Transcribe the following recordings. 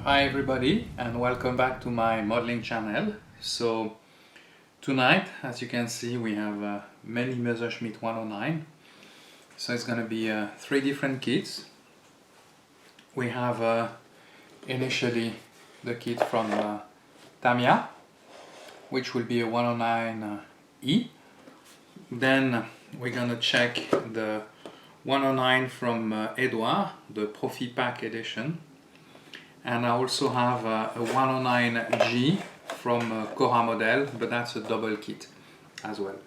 Hi everybody and welcome back to my modeling channel. So tonight, as you can see, we have many Messerschmitt 109. So it's going to be 3 different kits. We have initially the kit from Tamya, which will be a 109E. Then we're going to check the 109 from Eduard, the Profi Pack edition. And I also have a 109G from Koha model, but that's a double kit as well.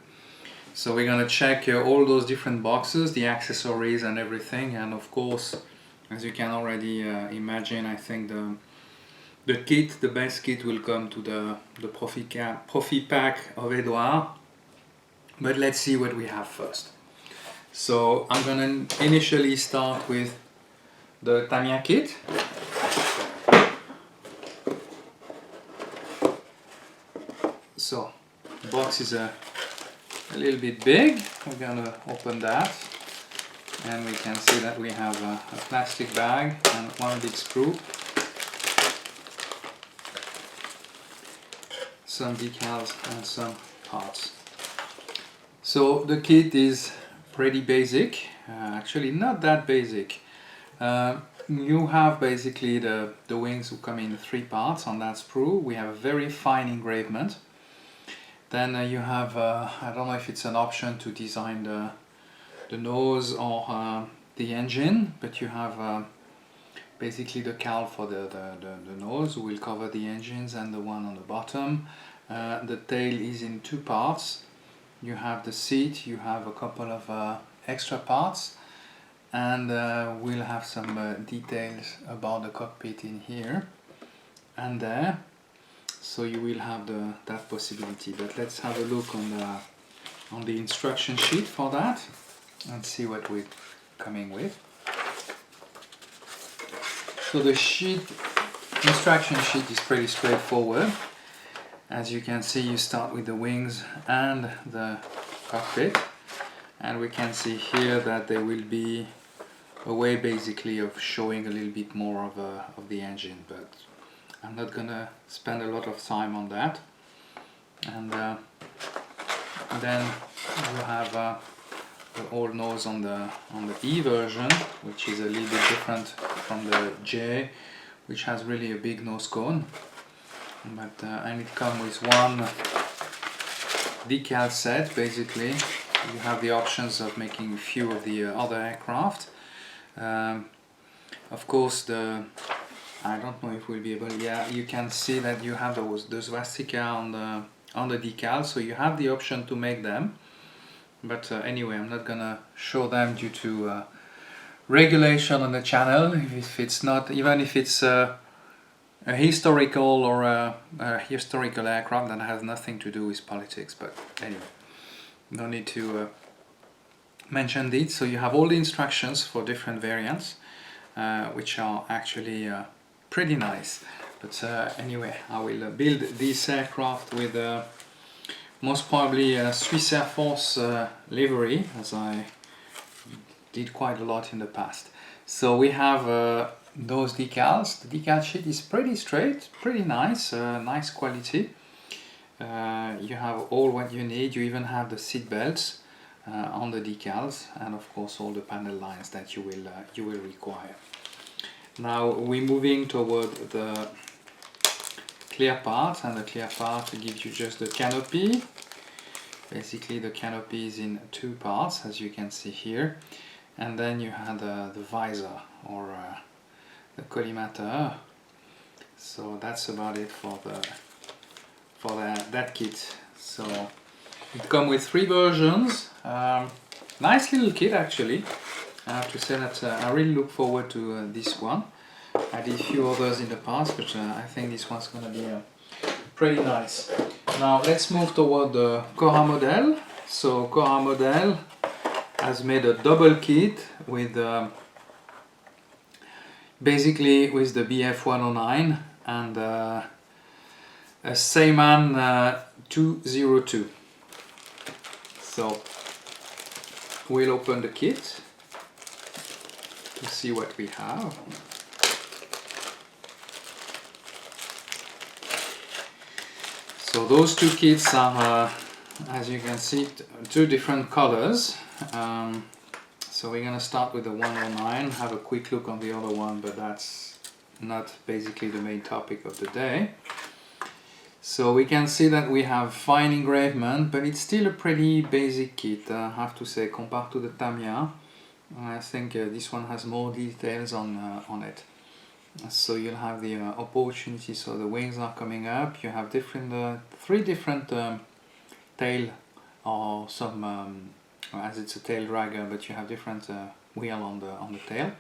So we're going to check all those different boxes, the accessories and everything. And of course, as you can already imagine, I think the best kit will come to the Profi Pack of Eduard. But let's see what we have first. So I'm going to initially start with the Tamia kit. So the box is a little bit big. We're going to open that and we can see that we have a plastic bag and one big screw, some decals and some parts. So the kit is pretty basic, actually not that basic. You have basically the wings who come in 3 parts on that sprue. We have a very fine engravement. Then you have, I don't know if it's an option to design the nose or the engine, but you have basically the cowl for the nose will cover the engines and the one on the bottom. The tail is in 2 parts. You have the seat, you have a couple of extra parts, and we'll have some details about the cockpit in here and there. So you will have that possibility, but let's have a look on the instruction sheet for that and see what we're coming with. So the instruction sheet is pretty straightforward. As you can see, you start with the wings and the cockpit, and we can see here that there will be a way basically of showing a little bit more of the engine, but I'm not gonna spend a lot of time on that. And then you have the old nose on the E version, which is a little bit different from the J, which has really a big nose cone. But and it comes with one decal set. Basically, you have the options of making a few of the other aircraft. Of course, I don't know if we'll be able. Yeah, you can see that you have the swastika on the decal, so you have the option to make them. But anyway, I'm not gonna show them due to regulation on the channel. If it's not, even if it's a historical or a historical aircraft, that has nothing to do with politics. But anyway, no need to mention this. So you have all the instructions for different variants, which are actually pretty nice. But anyway, I will build this aircraft with most probably a Swiss Air Force livery, as I did quite a lot in the past. So we have those decals. The decal sheet is pretty straight, pretty nice, nice quality. You have all what you need. You even have the seat belts on the decals, and of course all the panel lines that you will require. Now we're moving toward the clear part, and the clear part gives you just the canopy. Basically the canopy is in 2 parts, as you can see here, and then you have the visor or the collimateur. So that's about it for that kit. So it comes with 3 versions. Nice little kit actually. I have to say that I really look forward to this one. I did a few others in the past, but I think this one's going to be pretty nice. Now let's move toward the Kora model. So Kora model has made a double kit with basically with the BF-109 and a Seaman 202. So we'll open the kit to see what we have. So those two kits are, as you can see, two different colors. So we're gonna start with the 109, have a quick look on the other one, but that's not basically the main topic of the day. So we can see that we have fine engravement, but it's still a pretty basic kit, I have to say, compared to the Tamia. I think this one has more details on it. So you'll have the opportunity, so the wings are coming up, you have different, three different tail, or some, as it's a tail dragger, but you have different wheel on the tail.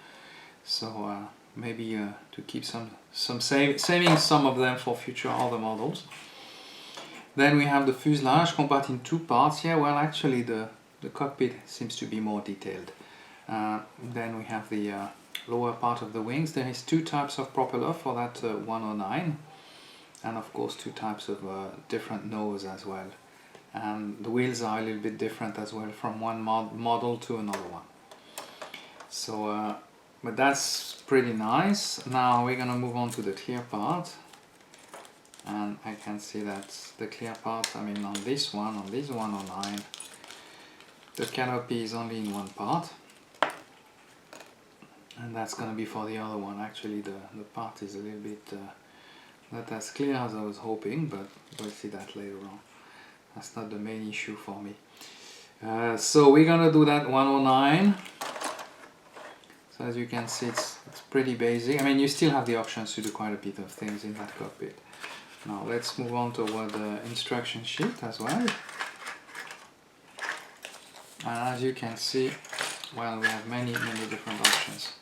So maybe to keep saving some of them for future other models. Then we have the fuselage compared in two parts. Yeah, well, actually the cockpit seems to be more detailed. Then we have the lower part of the wings. There is two types of propeller for that 109, and of course two types of different nose as well. And the wheels are a little bit different as well from one model to another one. So, but that's pretty nice. Now we're gonna move on to the clear part. And I can see that the clear part, I mean on this 109, the canopy is only in one part. And that's gonna be for the other one. Actually the part is a little bit not as clear as I was hoping, but we'll see that later on. That's not the main issue for me. So we're gonna do that 109. So as you can see, it's pretty basic. I mean, you still have the options to do quite a bit of things in that cockpit. Now let's move on toward the instruction sheet as well. And as you can see, well, we have many different options.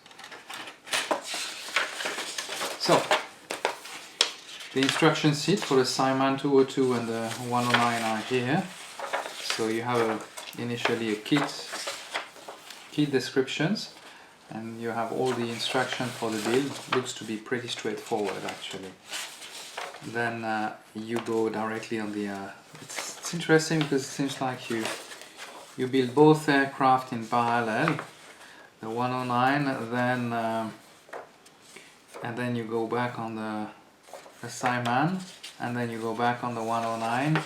So the instruction sheet for the Simon 202 and the 109 are here. So you have initially a kit descriptions, and you have all the instruction for the build. Looks to be pretty straightforward actually. Then you go directly on the. It's interesting because it seems like you build both aircraft in parallel. The 109, then and then you go back on the Simon, and then you go back on the 109,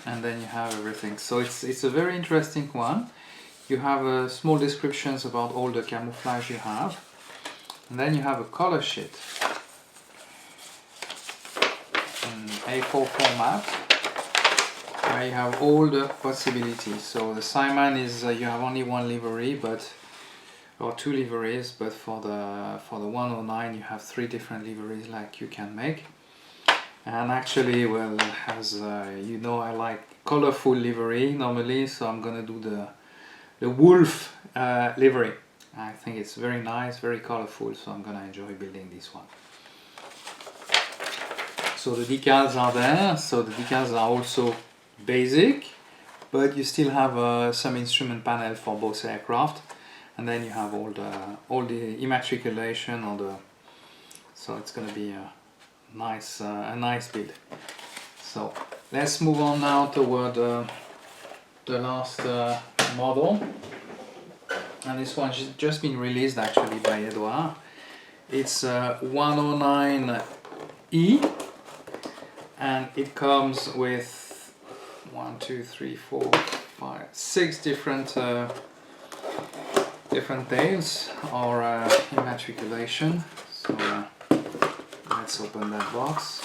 and then you have everything. So it's a very interesting one. You have small descriptions about all the camouflage you have, and then you have a color sheet in A4 format where you have all the possibilities. So the Simon is you have only one livery, or two liveries, but for the 109 you have three different liveries like you can make. And actually, well, as you know, I like colorful livery normally, so I'm gonna do the wolf livery. I think it's very nice, very colorful, so I'm gonna enjoy building this one. So the decals are there. So the decals are also basic, but you still have some instrument panel for both aircraft. And then you have all the immatriculation, so it's going to be a nice build. So let's move on now toward the last model, and this one's just been released actually by Eduard. It's 109E, and it comes with 1, 2, 3, 4, 5, 6 different tails or immatriculation. So let's open that box.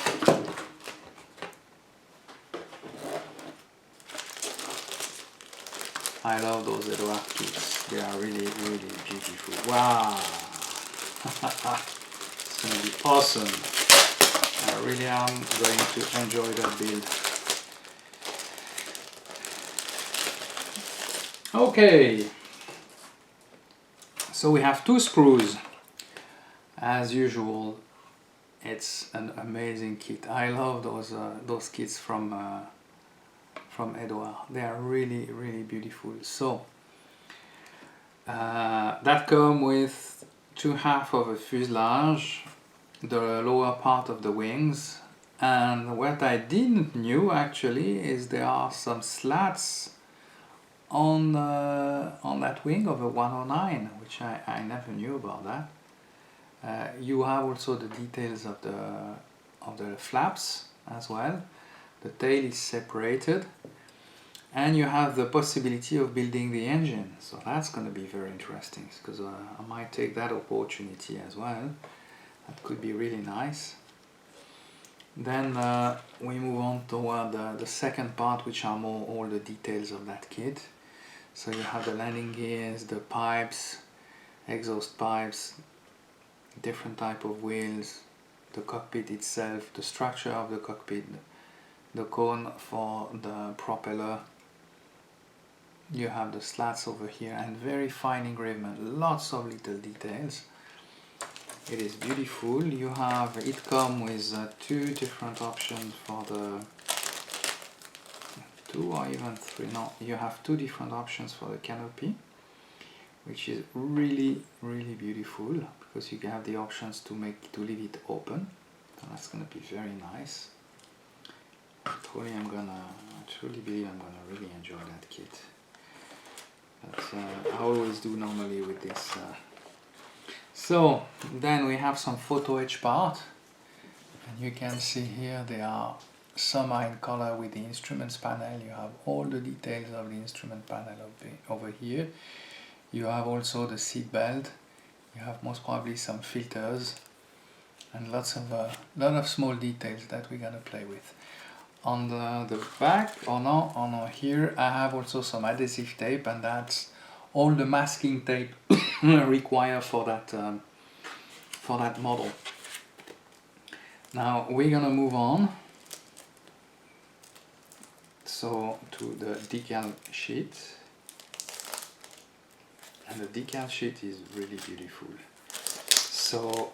I love those Eduard kits. They are really beautiful. Wow! It's gonna be awesome. I really am going to enjoy that build. Okay. So we have two sprues, as usual. It's an amazing kit. I love those kits from Eduard. They are really beautiful. So that come with 2/2 of a fuselage, the lower part of the wings, and what I didn't knew actually is there are some slats on that wing of a 109, which I never knew about that. You have also the details of the flaps as well. The tail is separated, and you have the possibility of building the engine, so that's going to be very interesting, because I might take that opportunity as well. That could be really nice. Then we move on toward the second part, which are more all the details of that kit. So you have the landing gears, the pipes, exhaust pipes, different type of wheels, the cockpit itself, the structure of the cockpit, the cone for the propeller. You have the slats over here, and very fine engravement, lots of little details. It is beautiful. You have, it comes with two different options for the, two or even three, no, you have two different options for the canopy, which is really beautiful, because you have the options to leave it open. So that's gonna be very nice. I truly believe I'm gonna really enjoy that kit. But I always do normally with this. So then we have some photo etch part, and you can see here they are some are in color with the instruments panel. You have all the details of the instrument panel over here. You have also the seat belt. You have most probably some filters and lot of small details that we're gonna play with. On the back, on here, I have also some adhesive tape, and that's all the masking tape required for that model. Now we're gonna move on so to the decal sheet, and the decal sheet is really beautiful. So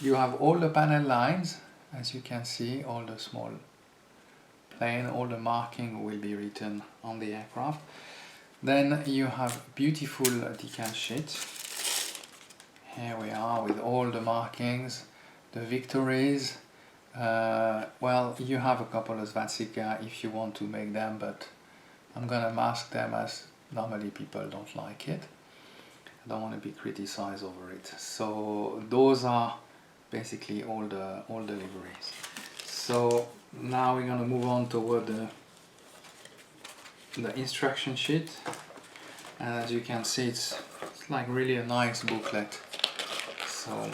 you have all the panel lines, as you can see, all the small plane, all the marking will be written on the aircraft. Then you have beautiful decal sheet. Here we are with all the markings, the victories. Well, you have a couple of swastika if you want to make them, but I'm gonna mask them as normally people don't like it. I don't want to be criticized over it. So those are basically all the liveries. So now we're gonna move on toward the instruction sheet, and as you can see, it's like really a nice booklet. So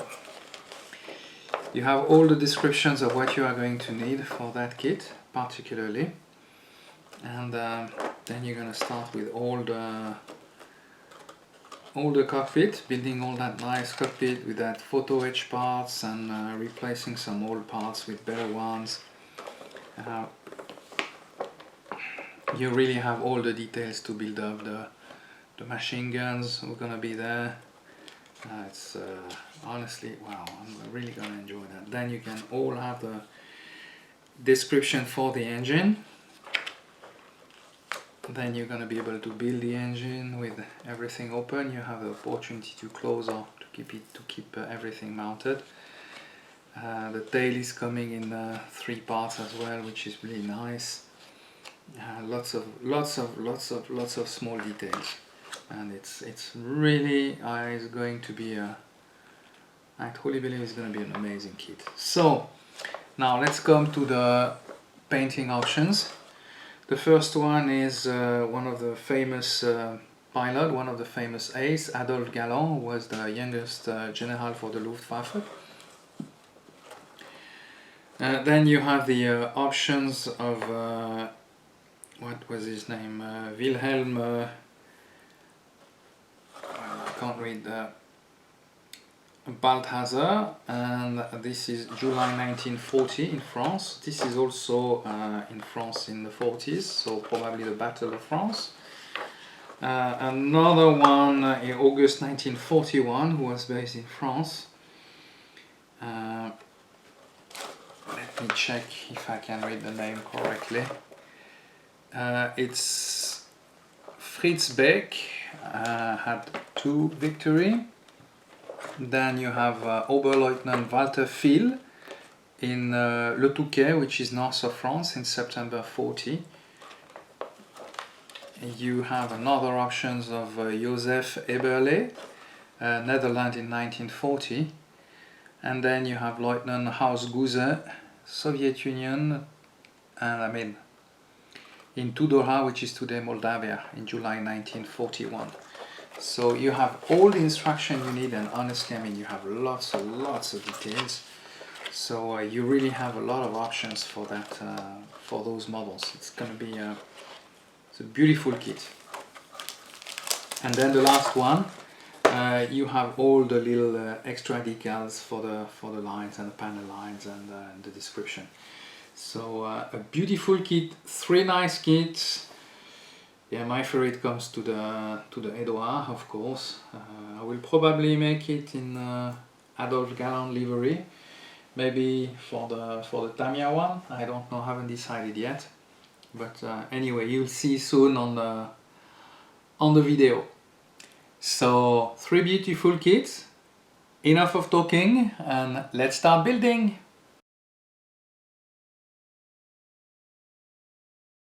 you have all the descriptions of what you are going to need for that kit particularly, and then you're gonna start with all the cockpit, building all that nice cockpit with that photo etch parts, and replacing some old parts with better ones. You really have all the details to build up the machine guns are gonna be there. It's honestly, wow, I'm really gonna enjoy that. Then you can all have the description for the engine. Then you're gonna be able to build the engine with everything open. You have the opportunity to close or to keep everything mounted. The tail is coming in 3 parts as well, which is really nice. Lots of small details, and it's really it's going to be I truly believe it's going to be an amazing kit. So now let's come to the painting options. The first one is one of the famous pilot, one of the famous ace, Adolphe Galland, who was the youngest general for the Luftwaffe. Then you have the options of what was his name? Wilhelm. I can't read the Balthazar, and this is July 1940 in France. This is also in France in the 40s, so probably the Battle of France. Another one in August 1941, who was based in France. Let me check if I can read the name correctly. It's Fritz Beck, had 2 victories. Then you have Oberleutnant Walter Phil in Le Touquet, which is north of France, in September 40. You have another options of Joseph Eberle, Netherlands in 1940. And then you have Lieutenant House Guze, Soviet Union, and I mean in Tudorha, which is today Moldavia, in July 1941. So you have all the instruction you need, and honestly, I mean, you have lots of details. So you really have a lot of options for that, for those models. It's going to be it's a beautiful kit. And then the last one, you have all the little extra decals for the lines and the panel lines and the description. So a beautiful kit, 3 nice kits. Yeah, my favorite comes to the Eduard, of course. I will probably make it in Adolf Galland livery, maybe for the Tamia one. I don't know, haven't decided yet. But anyway, you'll see soon on the video. So 3 beautiful kits. Enough of talking, and let's start building.